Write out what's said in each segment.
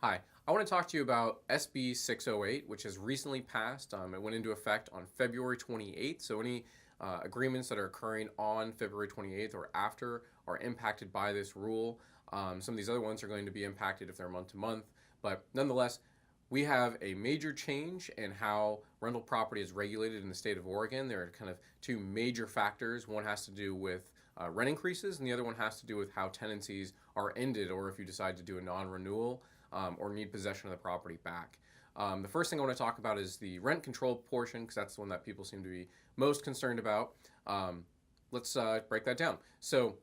Hi, I want to talk to you about SB 608, which has recently passed. It went into effect on February 28th, so any agreements that are occurring on February 28th or after are impacted by this rule. Some of these other ones are going to be impacted if they're month to month, but nonetheless, we have a major change in how rental property is regulated in the state of Oregon. There are kind of two major factors. One has to do with rent increases, and the other one has to do with how tenancies are ended, or if you decide to do a non-renewal or need possession of the property back. The first thing I want to talk about is the rent control portion, because that's the one that people seem to be most concerned about. Let's break that down. So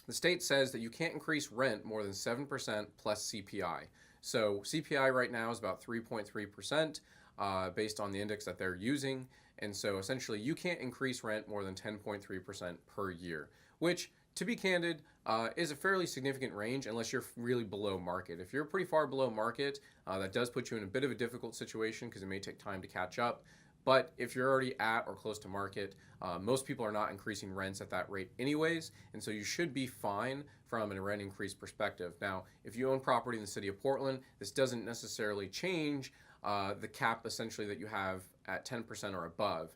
the state says that you can't increase rent more than 7% plus CPI. So CPI right now is about 3.3% based on the index that they're using. And so essentially you can't increase rent more than 10.3% per year, which, to be candid, is a fairly significant range unless you're really below market. If you're pretty far below market, that does put you in a bit of a difficult situation because it may take time to catch up. But if you're already at or close to market, most people are not increasing rents at that rate anyways, and so you should be fine from a rent increase perspective. Now, if you own property in the city of Portland, this doesn't necessarily change the cap essentially that you have at 10% or above.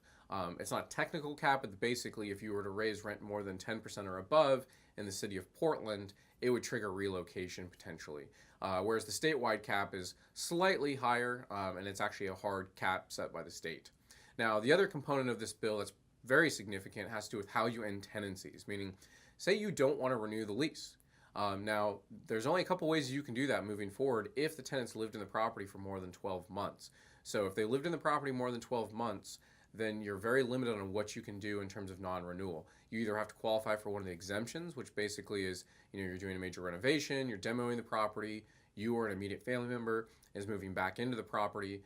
It's not a technical cap, but basically if you were to raise rent more than 10% or above in the city of Portland, it would trigger relocation potentially. Whereas the statewide cap is slightly higher, and it's actually a hard cap set by the state. Now, the other component of this bill that's very significant has to do with how you end tenancies, meaning say you don't want to renew the lease. Now, there's only a couple ways you can do that moving forward if the tenants lived in the property for more than 12 months. So if they lived in the property more than 12 months, then you're very limited on what you can do in terms of non-renewal. You either have to qualify for one of the exemptions, which basically is, you're doing a major renovation, you're demoing the property, you or an immediate family member is moving back into the property,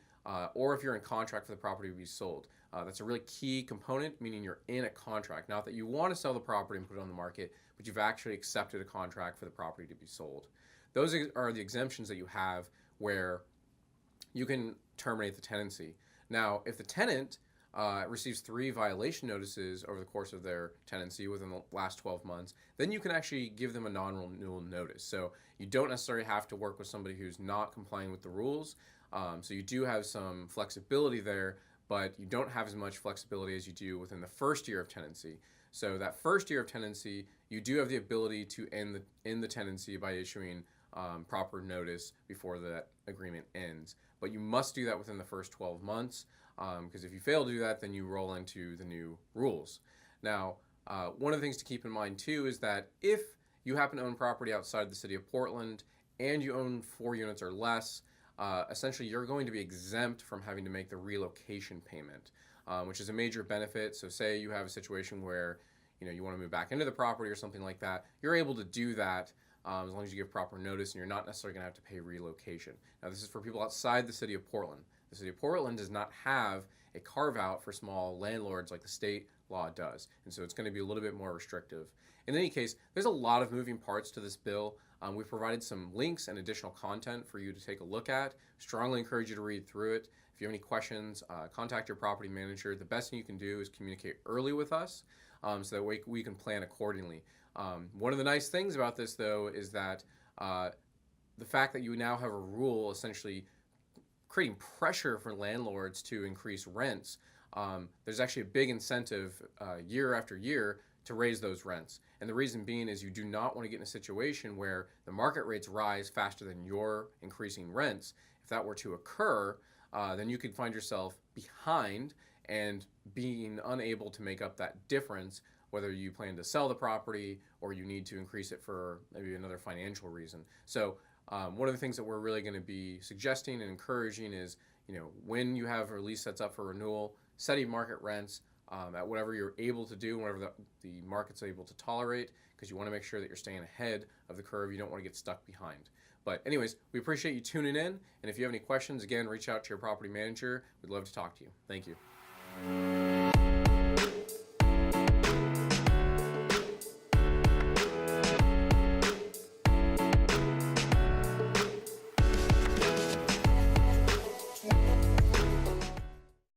or if you're in contract for the property to be sold. That's a really key component, meaning you're in a contract. Not that you want to sell the property and put it on the market, but you've actually accepted a contract for the property to be sold. Those are the exemptions that you have where you can terminate the tenancy. Now, if the tenant receives 3 violation notices over the course of their tenancy within the last 12 months, then you can actually give them a non-renewal notice. So you don't necessarily have to work with somebody who's not complying with the rules. So you do have some flexibility there, but you don't have as much flexibility as you do within the first year of tenancy. So that first year of tenancy, you do have the ability to end the tenancy by issuing proper notice before that agreement ends. But you must do that within the first 12 months, because if you fail to do that, then you roll into the new rules. Now, one of the things to keep in mind too is that if you happen to own property outside the city of Portland and you own 4 units or less, essentially you're going to be exempt from having to make the relocation payment, which is a major benefit. So say you have a situation where you want to move back into the property or something like that, you're able to do that as long as you give proper notice, and you're not necessarily going to have to pay relocation. Now, this is for people outside the city of Portland. The city of Portland does not have a carve-out for small landlords like the state law does, and so it's going to be a little bit more restrictive. In any case, there's a lot of moving parts to this bill. We've provided some links and additional content for you to take a look at. Strongly encourage you to read through it. If you have any questions, contact your property manager. The best thing you can do is communicate early with us so that we can plan accordingly. One of the nice things about this, though, is that the fact that you now have a rule essentially creating pressure for landlords to increase rents, there's actually a big incentive year after year to raise those rents. And the reason being is you do not want to get in a situation where the market rates rise faster than you're increasing rents. If that were to occur, then you could find yourself behind and being unable to make up that difference, whether you plan to sell the property or you need to increase it for maybe another financial reason. So one of the things that we're really going to be suggesting and encouraging is, when you have a lease that's up for renewal, setting market rents at whatever you're able to do, whatever the market's able to tolerate, because you want to make sure that you're staying ahead of the curve. You don't want to get stuck behind. But anyways, we appreciate you tuning in, and if you have any questions, again, reach out to your property manager. We'd love to talk to you. Thank you.